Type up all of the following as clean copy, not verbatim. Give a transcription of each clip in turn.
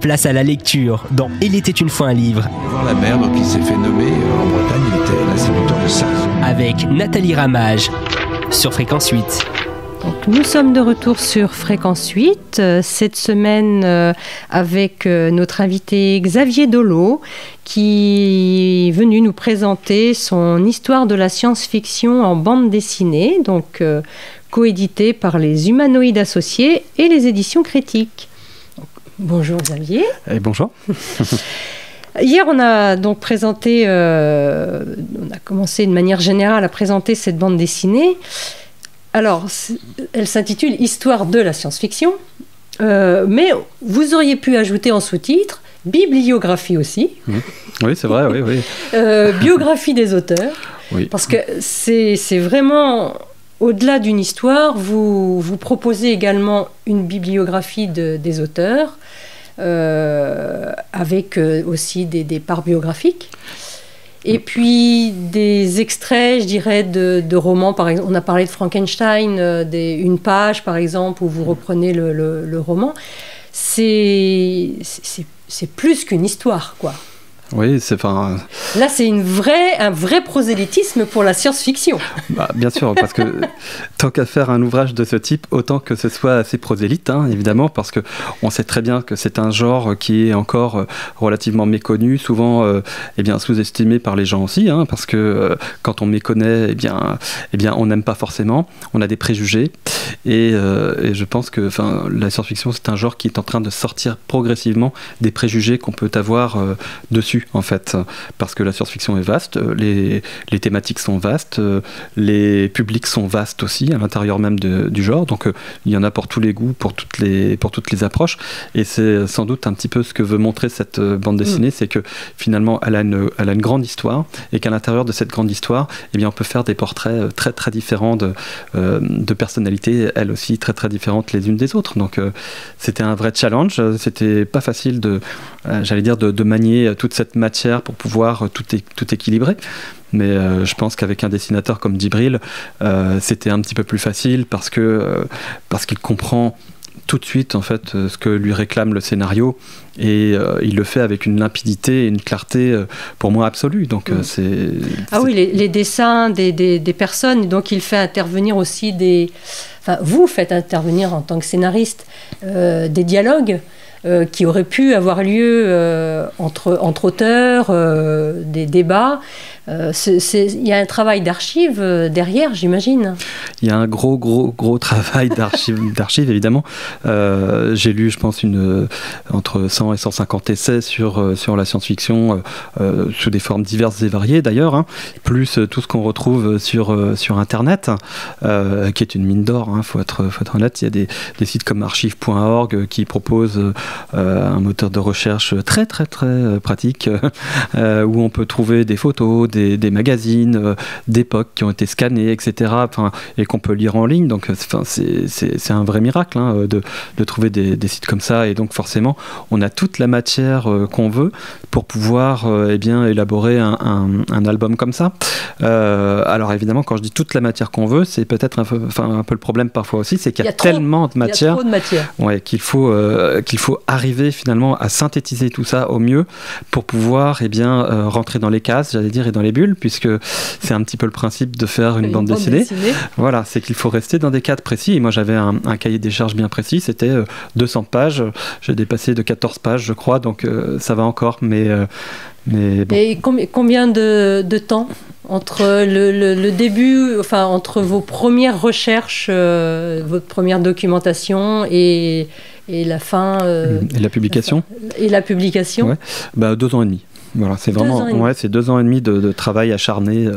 Place à la lecture dans Il était une fois un livre. Il va voir la mer, donc il s'est fait nommer en Bretagne, il était l'instituteur de Sarzeau. Avec Nathalie Ramage sur Fréquence 8. Donc, nous sommes de retour sur Fréquence 8, cette semaine avec notre invité Xavier Dolot, qui est venu nous présenter son histoire de la science-fiction en bande dessinée, donc coédité par les Humanoïdes Associés et les éditions Critiques. Donc, bonjour Xavier. Bonjour. Hier, on a donc présenté, on a commencé de manière générale à présenter cette bande dessinée. Alors, elle s'intitule « Histoire de la science-fiction », mais vous auriez pu ajouter en sous-titre « Bibliographie aussi ». Oui, c'est vrai, oui. Biographie des auteurs, oui. Parce que c'est vraiment, au-delà d'une histoire, vous proposez également une bibliographie des auteurs, avec aussi des parts biographiques. Et puis des extraits, je dirais, de romans. Par exemple, on a parlé de Frankenstein, une page, par exemple, où vous reprenez le roman. C'est plus qu'une histoire, quoi. Oui, Là, c'est un vrai prosélytisme pour la science-fiction. Bien sûr, parce que tant qu'à faire un ouvrage de ce type, autant que ce soit assez prosélyte, évidemment, parce qu'on sait très bien que c'est un genre qui est encore relativement méconnu, souvent sous-estimé par les gens aussi, parce que quand on méconnaît, on n'aime pas forcément, on a des préjugés, et je pense que la science-fiction, c'est un genre qui est en train de sortir progressivement des préjugés qu'on peut avoir dessus, en fait, parce que la science-fiction est vaste, les thématiques sont vastes, les publics sont vastes aussi à l'intérieur même du genre, donc il y en a pour tous les goûts, pour toutes les approches, et c'est sans doute un petit peu ce que veut montrer cette bande dessinée, c'est que finalement elle a une grande histoire, et qu'à l'intérieur de cette grande histoire, on peut faire des portraits très très différents de personnalités, elles aussi très très différentes les unes des autres, donc c'était un vrai challenge, c'était pas facile de manier toute cette matière pour pouvoir tout équilibrer, mais je pense qu'avec un dessinateur comme Djibril, c'était un petit peu plus facile parce qu'il comprend tout de suite en fait ce que lui réclame le scénario, et il le fait avec une limpidité et une clarté pour moi absolue, donc oui, les dessins des personnes, donc il fait intervenir aussi vous faites intervenir en tant que scénariste des dialogues qui auraient pu avoir lieu entre auteurs, des débats. Il y a un travail d'archives derrière, j'imagine. Il y a un gros travail d'archives, évidemment. J'ai lu, je pense, entre 100 et 150 essais sur la science-fiction, sous des formes diverses et variées d'ailleurs, plus tout ce qu'on retrouve sur Internet, qui est une mine d'or, faut être honnête. Il y a des sites comme archive.org qui proposent un moteur de recherche très très très pratique, où on peut trouver des photos, des magazines d'époque qui ont été scannés, etc., et qu'on peut lire en ligne, donc c'est un vrai miracle de trouver des sites comme ça, et donc forcément on a toute la matière qu'on veut pour pouvoir élaborer un album comme ça. Alors évidemment, quand je dis toute la matière qu'on veut, c'est peut-être un peu le problème parfois aussi, c'est qu'il y a tellement de matière, qu'il faut arriver finalement à synthétiser tout ça au mieux pour pouvoir rentrer dans les cases, j'allais dire, et dans les bulles, puisque c'est un petit peu le principe de faire une bande dessinée. Voilà, c'est qu'il faut rester dans des cadres précis, et moi j'avais un cahier des charges bien précis, c'était 200 pages, j'ai dépassé de 14 pages je crois, donc ça va encore, mais bon. Et combien de temps entre le début, entre vos premières recherches, votre première documentation et la fin, et la publication. Et la publication. Ouais. 2 ans et demi. Voilà, c'est vraiment c'est 2 ans et demi de travail acharné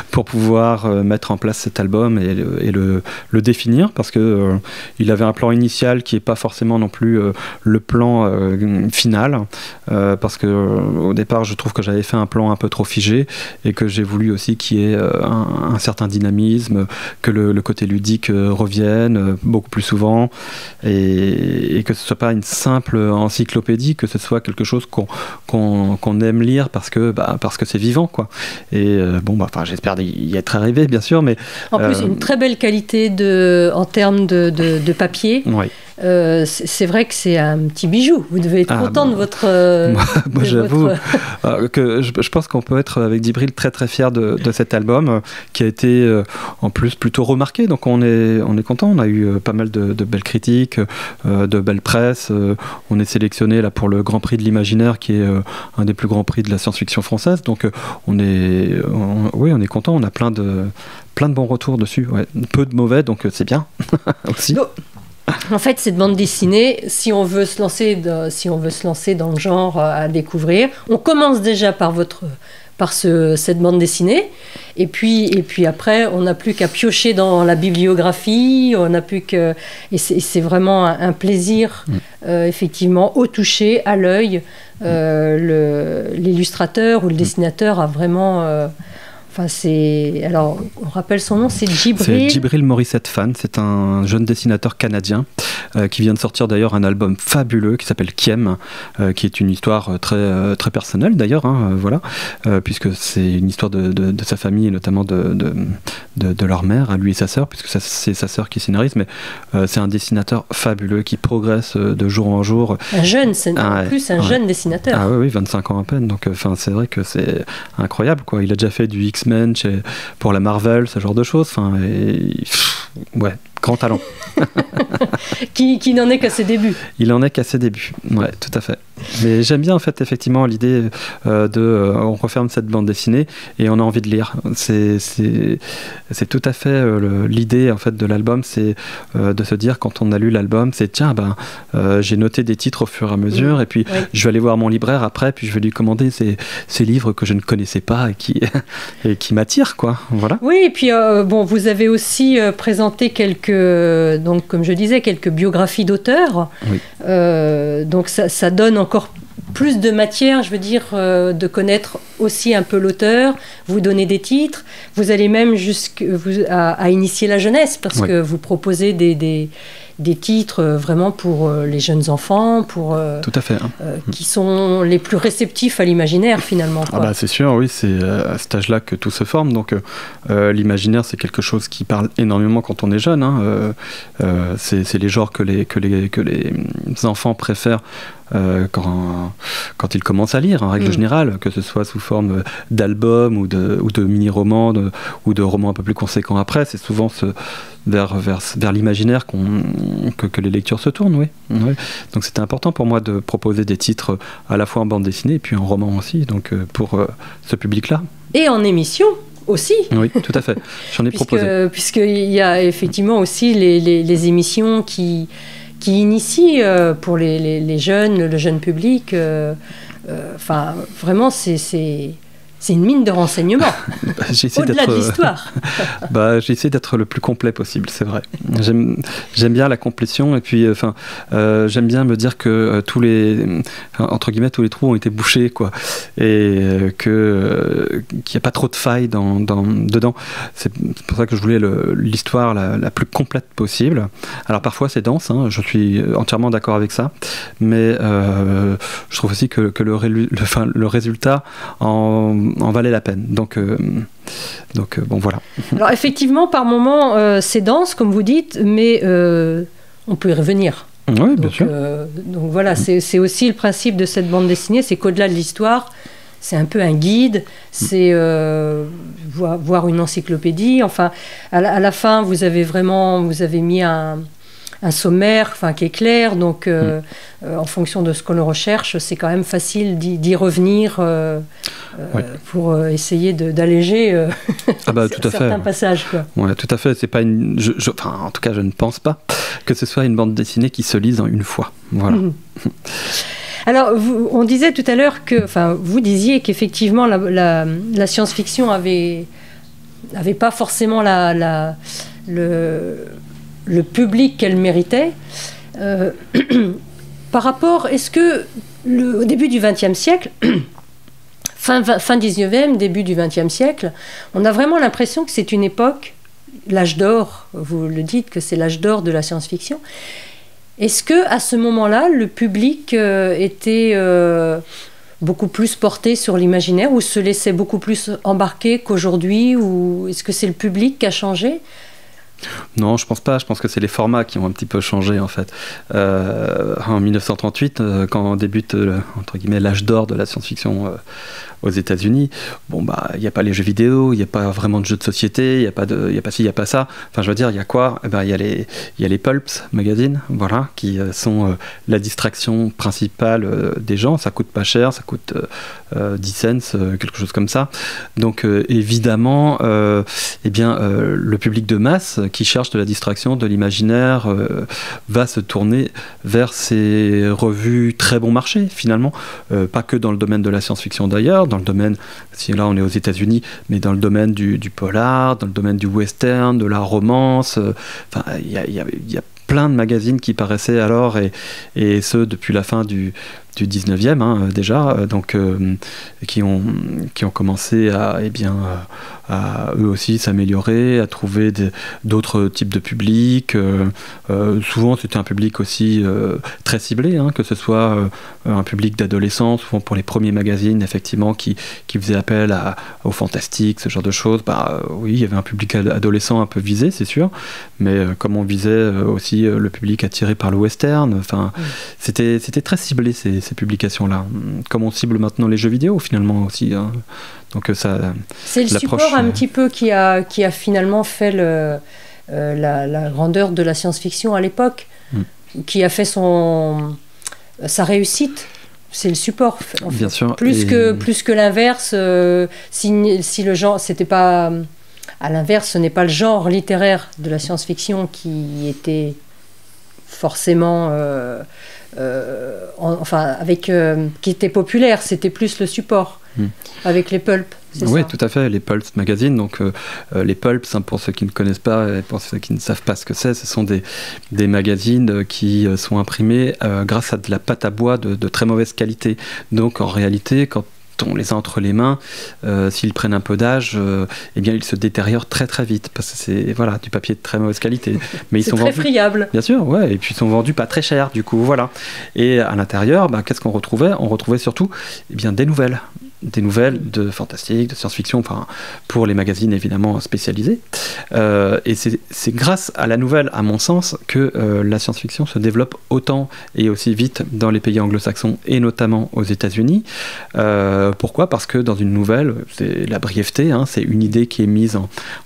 pour pouvoir mettre en place cet album et le définir, parce que il avait un plan initial qui n'est pas forcément non plus le plan final, parce que au départ je trouve que j'avais fait un plan un peu trop figé, et que j'ai voulu aussi qu'il y ait un certain dynamisme, que le côté ludique revienne beaucoup plus souvent, et que ce soit pas une simple encyclopédie, que ce soit quelque chose qu'on aime lire parce que c'est vivant, quoi. Et j'espère y être arrivé, bien sûr, mais en plus une très belle qualité en termes de papier. Oui. c'est vrai que c'est un petit bijou. Vous devez être content de votre... moi j'avoue que je pense qu'on peut être avec Djibril très très fier de cet album qui a été en plus plutôt remarqué. Donc on est content. On a eu pas mal de belles critiques, de belles presses. On est sélectionné là pour le Grand Prix de l'Imaginaire qui est un des plus grands prix de la science-fiction française. Donc on est content. On a plein de bons retours dessus. Ouais. Peu de mauvais, donc c'est bien aussi. En fait, cette bande dessinée, si on veut se lancer dans le genre à découvrir, on commence déjà par cette bande dessinée, et puis après, on n'a plus qu'à piocher dans la bibliographie, et c'est vraiment un plaisir, effectivement, au toucher, à l'œil. L'illustrateur ou le dessinateur a vraiment... Alors, on rappelle son nom, c'est Djibril. C'est Djibril Morissette Fan, c'est un jeune dessinateur canadien qui vient de sortir d'ailleurs un album fabuleux qui s'appelle Kiem, qui est une histoire très, très personnelle d'ailleurs, voilà, puisque c'est une histoire de sa famille et notamment de leur mère, lui et sa sœur, puisque c'est sa sœur qui scénarise, mais c'est un dessinateur fabuleux qui progresse de jour en jour. Un jeune, jeune dessinateur. Ah oui, 25 ans à peine, donc c'est vrai que c'est incroyable, quoi. Il a déjà fait du X-Men pour la Marvel, ce genre de choses. Ouais, grand talent. qui n'en est qu'à ses débuts. Il en est qu'à ses débuts, ouais, tout à fait. Mais j'aime bien en fait effectivement l'idée on referme cette bande dessinée et on a envie de lire. C'est tout à fait l'idée en fait de l'album, c'est de se dire quand on a lu l'album, c'est tiens j'ai noté des titres au fur et à mesure et puis je vais aller voir mon libraire après, puis je vais lui commander ces livres que je ne connaissais pas et qui m'attirent, quoi. Voilà. Oui, et puis vous avez aussi présenté donc comme je disais, quelques biographies d'auteurs. Oui. Donc ça donne encore plus de matière, je veux dire, de connaître aussi un peu l'auteur, vous donner des titres, vous allez même à initier la jeunesse, parce que vous proposez des titres vraiment pour les jeunes enfants, tout à fait, qui sont les plus réceptifs à l'imaginaire finalement, quoi. C'est sûr, oui, c'est à cet âge-là que tout se forme, donc l'imaginaire c'est quelque chose qui parle énormément quand on est jeune, c'est les genres que les enfants préfèrent quand ils commencent à lire en règle générale, que ce soit sous forme d'albums ou de mini-romans ou de romans un peu plus conséquents après, c'est souvent vers l'imaginaire que les lectures se tournent, oui. Donc c'était important pour moi de proposer des titres à la fois en bande dessinée et puis en roman aussi, donc pour ce public-là. Et en émission aussi. Oui, tout à fait. J'en ai proposé. Puisqu'il y a effectivement aussi les émissions qui initie pour les jeunes, le jeune public. Vraiment, c'est une mine de renseignements. Au-delà de l'histoire. J'essaie d'être le plus complet possible, c'est vrai. J'aime bien la complétion et puis j'aime bien me dire que tous les trous ont été bouchés, quoi, et qu'il n'y a pas trop de failles dedans. C'est pour ça que je voulais l'histoire la plus complète possible. Alors parfois c'est dense, je suis entièrement d'accord avec ça, mais je trouve aussi que le résultat en valait la peine. Donc voilà. Alors effectivement, par moments, c'est dense, comme vous dites, mais on peut y revenir. Oui, bien sûr. Donc voilà, c'est aussi le principe de cette bande dessinée, c'est qu'au-delà de l'histoire, c'est un peu un guide, c'est voir une encyclopédie. Enfin, à la fin, vous avez mis un sommaire, qui est clair, donc en fonction de ce qu'on recherche, c'est quand même facile d'y revenir pour essayer d'alléger certains passages, quoi. Ouais, tout à fait. C'est pas en tout cas, je ne pense pas que ce soit une bande dessinée qui se lise en une fois. Voilà. Alors, on disait tout à l'heure vous disiez qu'effectivement la science-fiction avait pas forcément le public qu'elle méritait. Par rapport, est-ce que au début du XXe siècle, fin 19e, début du XXe siècle, on a vraiment l'impression que c'est une époque, l'âge d'or, vous le dites que c'est l'âge d'or de la science-fiction. Est-ce que à ce moment-là, le public était beaucoup plus porté sur l'imaginaire ou se laissait beaucoup plus embarquer qu'aujourd'hui, ou est-ce que c'est le public qui a changé ? Non, je pense pas. Je pense que c'est les formats qui ont un petit peu changé en fait. En 1938, quand débute entre guillemets l'âge d'or de la science-fiction aux États-Unis, bon bah il n'y a pas les jeux vidéo, il n'y a pas vraiment de jeux de société, il n'y a pas ci, il n'y a pas ça. Enfin, je veux dire, il y a quoi? Il y a les pulps magazines, voilà, qui sont la distraction principale des gens. Ça coûte pas cher, ça coûte 10 cents, quelque chose comme ça. Donc évidemment, le public de masse qui cherche de la distraction, de l'imaginaire, va se tourner vers ces revues très bon marché finalement, pas que dans le domaine de la science-fiction d'ailleurs, dans le domaine, si là on est aux États-Unis, mais dans le domaine du polar, dans le domaine du western, de la romance, il y a plein de magazines qui paraissaient alors, et ce depuis la fin du 19e déjà, donc qui ont commencé à eux aussi s'améliorer, à trouver d'autres types de publics. Souvent c'était un public aussi très ciblé, que ce soit un public d'adolescents, souvent pour les premiers magazines effectivement qui faisaient appel au fantastique, ce genre de choses. Oui, il y avait un public adolescent un peu visé, c'est sûr, mais comme on visait aussi le public attiré par le western, c'était très ciblé ces publications-là, comme on cible maintenant les jeux vidéo finalement aussi. Donc ça. C'est le support un petit peu qui a finalement fait la grandeur de la science-fiction à l'époque, qui a fait sa réussite. C'est le support. En fait. Bien sûr. Plus que l'inverse. Si le genre, c'était pas à l'inverse, ce n'est pas le genre littéraire de la science-fiction qui était forcément. Qui était populaire, c'était plus le support avec les pulps. Oui, tout à fait, les Pulps magazines. Donc, les Pulps, pour ceux qui ne connaissent pas et pour ceux qui ne savent pas ce que c'est, ce sont des magazines qui sont imprimés grâce à de la pâte à bois de très mauvaise qualité. Donc, en réalité, quand on les a entre les mains, s'ils prennent un peu d'âge, ils se détériorent très très vite parce que c'est du papier de très mauvaise qualité. Mais ils sont très vendus, friable. Bien sûr, ouais, et puis ils sont vendus pas très cher du coup, voilà. Et à l'intérieur, qu'est-ce qu'on retrouvait? On retrouvait surtout des nouvelles. Des nouvelles de fantastique, de science-fiction, pour les magazines évidemment spécialisés. Et c'est grâce à la nouvelle, à mon sens, que la science-fiction se développe autant et aussi vite dans les pays anglo-saxons et notamment aux États-Unis. Pourquoi? Parce que dans une nouvelle, c'est la brièveté, c'est une idée qui est mise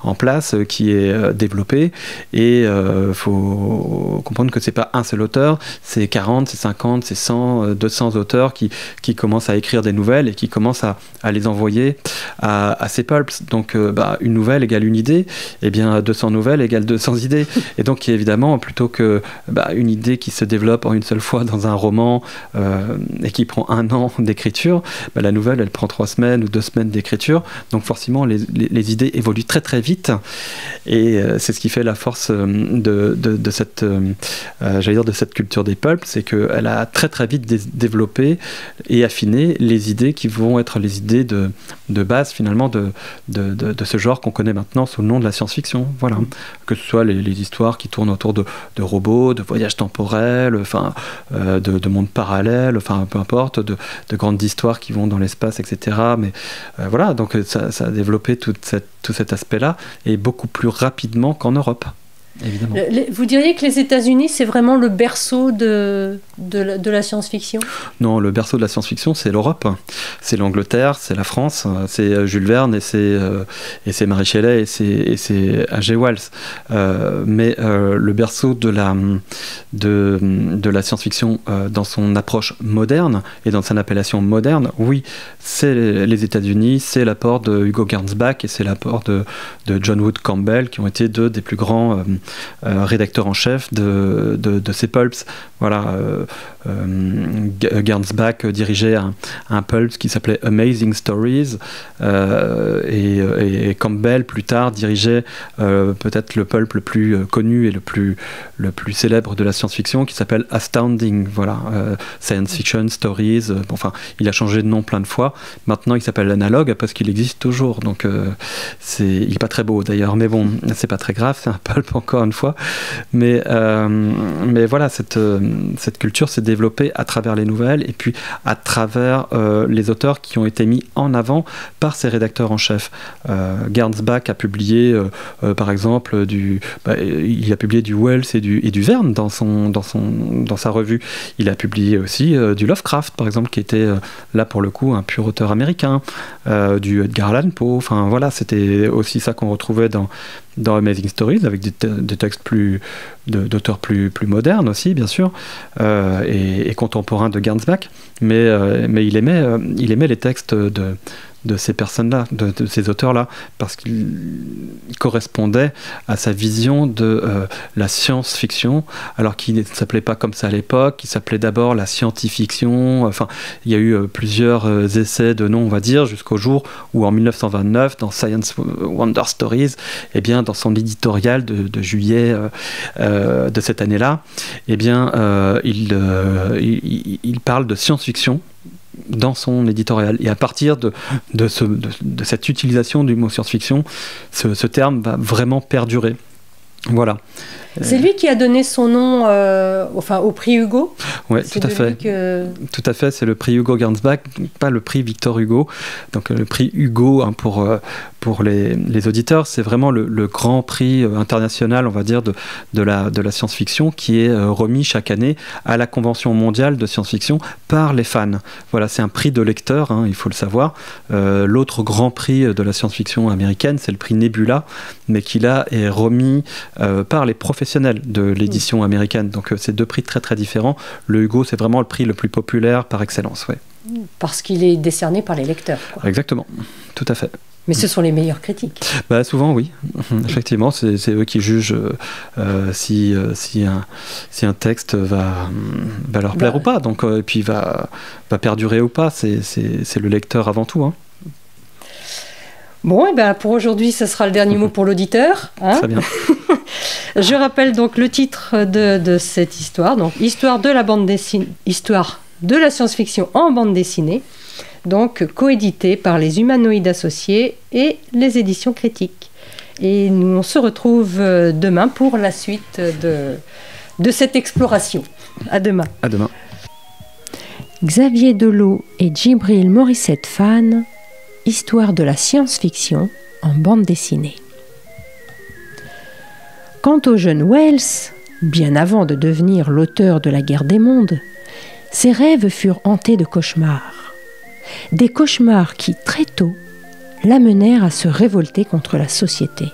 en place, qui est développée, et faut comprendre que c'est pas un seul auteur, c'est 40, c'est 50, c'est 100, 200 auteurs qui commencent à écrire des nouvelles et qui commencent à les envoyer à ces pulps. Donc une nouvelle égale une idée, 200 nouvelles égale 200 idées. Et donc évidemment, plutôt que une idée qui se développe en une seule fois dans un roman et qui prend 1 an d'écriture, la nouvelle elle prend 3 semaines ou 2 semaines d'écriture. Donc forcément les idées évoluent très très vite, et c'est ce qui fait la force de cette de cette culture des pulps, c'est qu'elle a très très vite développé et affiné les idées qui vont être les idées de base finalement de ce genre qu'on connaît maintenant sous le nom de la science-fiction. Voilà. Que ce soit les histoires qui tournent autour de robots, de voyages temporels, de mondes parallèles, peu importe, de grandes histoires qui vont dans l'espace, etc. Mais voilà, donc ça a développé tout cet aspect-là, et beaucoup plus rapidement qu'en Europe. Évidemment. Vous diriez que les États-Unis, c'est vraiment le berceau de la science-fiction? Non, le berceau de la science-fiction, c'est l'Europe, c'est l'Angleterre, c'est la France, c'est Jules Verne, et c'est Mary Shelley, et c'est H.G. Wells. Mais le berceau de la science-fiction dans son approche moderne et dans son appellation moderne, oui, c'est les États-Unis, c'est l'apport de Hugo Gernsback et c'est l'apport de John Wood Campbell, qui ont été deux des plus grands rédacteur en chef de ces pulps. Voilà, Gernsback dirigeait un pulp qui s'appelait Amazing Stories, et Campbell plus tard dirigeait peut-être le pulp le plus connu et le plus célèbre de la science-fiction, qui s'appelle Astounding. Voilà, Science Fiction Stories. Il a changé de nom plein de fois. Maintenant, il s'appelle Analogue parce qu'il existe toujours. Donc, il n'est pas très beau d'ailleurs, mais bon, c'est pas très grave. C'est un pulp encore une fois. Mais voilà, cette cette culture s'est développée à travers les nouvelles et puis à travers les auteurs qui ont été mis en avant par ses rédacteurs en chef. Gernsback a publié, par exemple, il a publié du Wells et du Verne dans sa revue. Il a publié aussi du Lovecraft, par exemple, qui était là pour le coup un pur auteur américain, du Edgar Allan Poe. Enfin voilà, c'était aussi ça qu'on retrouvait dans Amazing Stories, avec des textes d'auteurs plus modernes aussi, bien sûr, et contemporains de Gernsback. Mais il aimait les textes de ces personnes-là, de ces auteurs-là, parce qu'ils correspondaient à sa vision de la science-fiction, alors qu'il ne s'appelait pas comme ça à l'époque, il s'appelait d'abord la science-fiction. Enfin, il y a eu plusieurs essais de noms, on va dire, jusqu'au jour où en 1929, dans Science Wonder Stories, eh bien, dans son éditorial de juillet de cette année-là, eh bien, il parle de science-fiction dans son éditorial. Et à partir de cette utilisation du mot science-fiction, ce terme va vraiment perdurer. Voilà. C'est lui qui a donné son nom au prix Hugo. Oui, tout à fait. Tout à fait, c'est le prix Hugo Gernsback, pas le prix Victor Hugo. Donc le prix Hugo, hein, pour les auditeurs, c'est vraiment le grand prix international, on va dire, de la science-fiction, qui est remis chaque année à la Convention mondiale de science-fiction par les fans. Voilà, c'est un prix de lecteur, hein, il faut le savoir. L'autre grand prix de la science-fiction américaine, c'est le prix Nebula, mais qui là est remis par les professionnels de l'édition américaine. Donc c'est deux prix très très différents. Le Hugo, c'est vraiment le prix le plus populaire par excellence. Ouais. Parce qu'il est décerné par les lecteurs, quoi. Exactement, tout à fait. Mais ce sont les meilleurs critiques. Souvent, oui. Effectivement, c'est eux qui jugent si un texte va leur plaire ou pas. Donc, et puis va perdurer ou pas. C'est le lecteur avant tout. Hein. Bon, et pour aujourd'hui, ce sera le dernier mot pour l'auditeur. Hein. Très bien. Je rappelle donc le titre de cette histoire. Donc, histoire de la science-fiction en bande dessinée. Donc coédité par les Humanoïdes Associés et les éditions critiques. Et nous, on se retrouve demain pour la suite de cette exploration. À demain. À demain. Xavier Dolo et Djibril Morissette Fan, histoire de la science-fiction en bande dessinée. Quant au jeune Wells, bien avant de devenir l'auteur de La Guerre des Mondes, ses rêves furent hantés de cauchemars. Des cauchemars qui, très tôt, l'amenèrent à se révolter contre la société.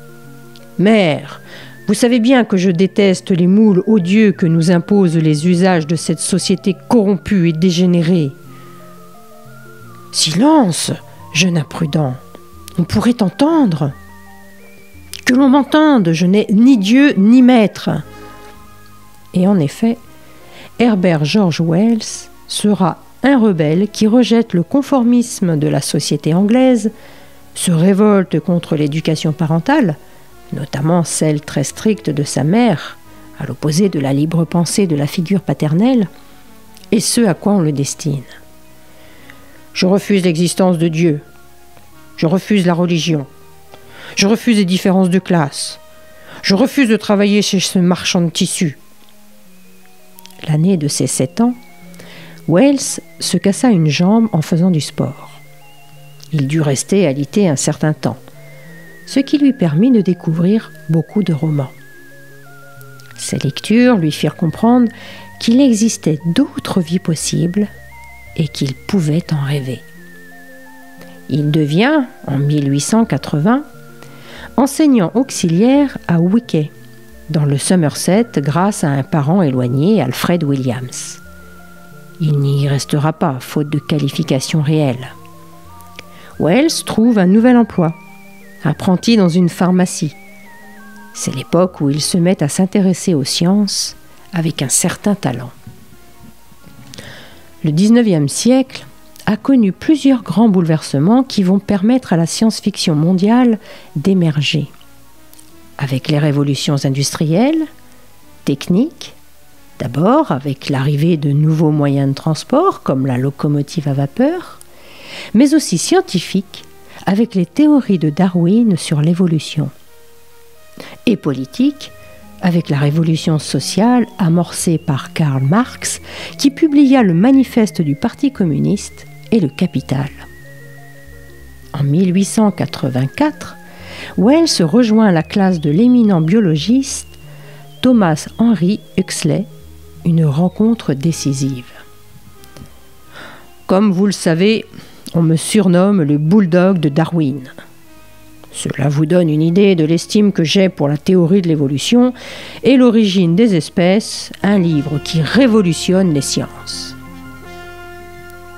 « Mère, vous savez bien que je déteste les moules odieux que nous imposent les usages de cette société corrompue et dégénérée. »« Silence, jeune imprudent, on pourrait t'entendre. »« Que l'on m'entende, je n'ai ni Dieu ni maître. » Et en effet, Herbert George Wells sera un rebelle qui rejette le conformisme de la société anglaise, se révolte contre l'éducation parentale, notamment celle très stricte de sa mère, à l'opposé de la libre pensée de la figure paternelle, et ce à quoi on le destine. Je refuse l'existence de Dieu. Je refuse la religion. Je refuse les différences de classe. Je refuse de travailler chez ce marchand de tissus. L'année de ses 7 ans, Wells se cassa une jambe en faisant du sport. Il dut rester alité un certain temps, ce qui lui permit de découvrir beaucoup de romans. Ses lectures lui firent comprendre qu'il existait d'autres vies possibles et qu'il pouvait en rêver. Il devient, en 1880, enseignant auxiliaire à Wickey, dans le Somerset, grâce à un parent éloigné, Alfred Williams. Il n'y restera pas, faute de qualification réelle. Wells trouve un nouvel emploi, apprenti dans une pharmacie. C'est l'époque où il se met à s'intéresser aux sciences avec un certain talent. Le 19e siècle a connu plusieurs grands bouleversements qui vont permettre à la science-fiction mondiale d'émerger. Avec les révolutions industrielles, techniques, d'abord avec l'arrivée de nouveaux moyens de transport comme la locomotive à vapeur, mais aussi scientifiques avec les théories de Darwin sur l'évolution, et politiques avec la révolution sociale amorcée par Karl Marx, qui publia le manifeste du Parti communiste et le Capital. En 1884, Wells rejoint la classe de l'éminent biologiste Thomas Henry Huxley, une rencontre décisive. Comme vous le savez, on me surnomme le bulldog de Darwin. Cela vous donne une idée de l'estime que j'ai pour la théorie de l'évolution et l'origine des espèces, un livre qui révolutionne les sciences.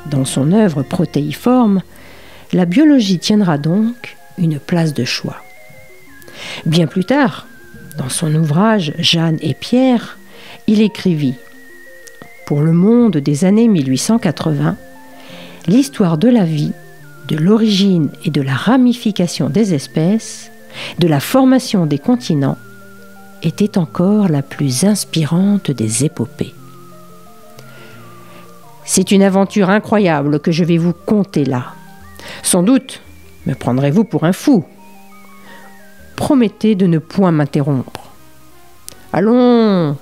Dans son œuvre protéiforme, la biologie tiendra donc une place de choix. Bien plus tard, dans son ouvrage Jeanne et Pierre, il écrivit « Pour le monde des années 1880, l'histoire de la vie, de l'origine et de la ramification des espèces, de la formation des continents, était encore la plus inspirante des épopées. C'est une aventure incroyable que je vais vous conter là. Sans doute me prendrez-vous pour un fou. Promettez de ne point m'interrompre. Allons,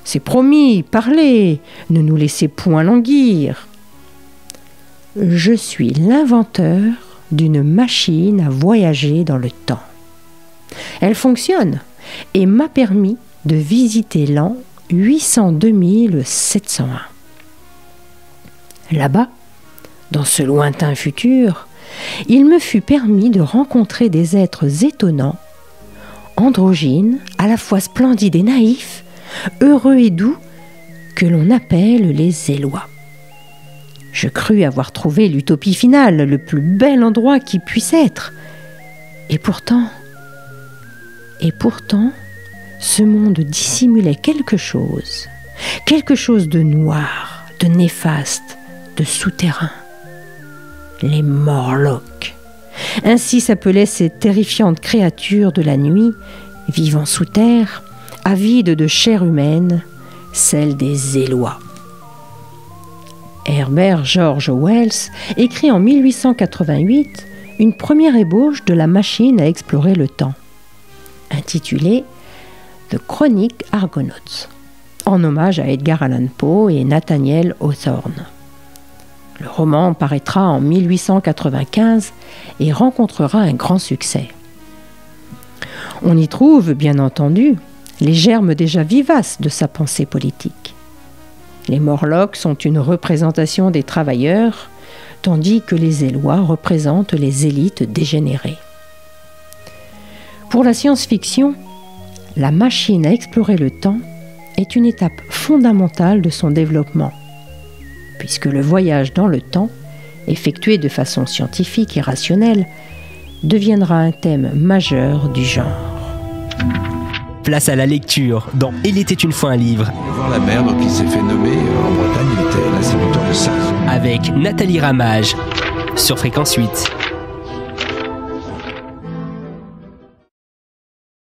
c'est promis, parlez, ne nous laissez point languir. Je suis l'inventeur d'une machine à voyager dans le temps. Elle fonctionne et m'a permis de visiter l'an 802 701. Là-bas, dans ce lointain futur, il me fut permis de rencontrer des êtres étonnants, androgynes, à la fois splendides et naïfs, heureux et doux, que l'on appelle les Élois. Je crus avoir trouvé l'utopie finale, le plus bel endroit qui puisse être. Et pourtant, ce monde dissimulait quelque chose de noir, de néfaste, de souterrain. Les Morlocks. Ainsi s'appelaient ces terrifiantes créatures de la nuit, vivant sous terre, avides de chair humaine, celle des Élois. Herbert George Wells écrit en 1888 une première ébauche de la machine à explorer le temps, intitulée « The Chronic Argonauts », en hommage à Edgar Allan Poe et Nathaniel Hawthorne. Le roman paraîtra en 1895 et rencontrera un grand succès. On y trouve, bien entendu, les germes déjà vivaces de sa pensée politique. Les Morlocks sont une représentation des travailleurs, tandis que les Élois représentent les élites dégénérées. Pour la science-fiction, la machine à explorer le temps est une étape fondamentale de son développement, puisque le voyage dans le temps, effectué de façon scientifique et rationnelle, deviendra un thème majeur du genre. Place à la lecture dans Il était une fois un livre. Voir la mer, donc il s'est fait nommer en Bretagne, il était l'instituteur de ça. Avec Nathalie Ramage sur Fréquence 8.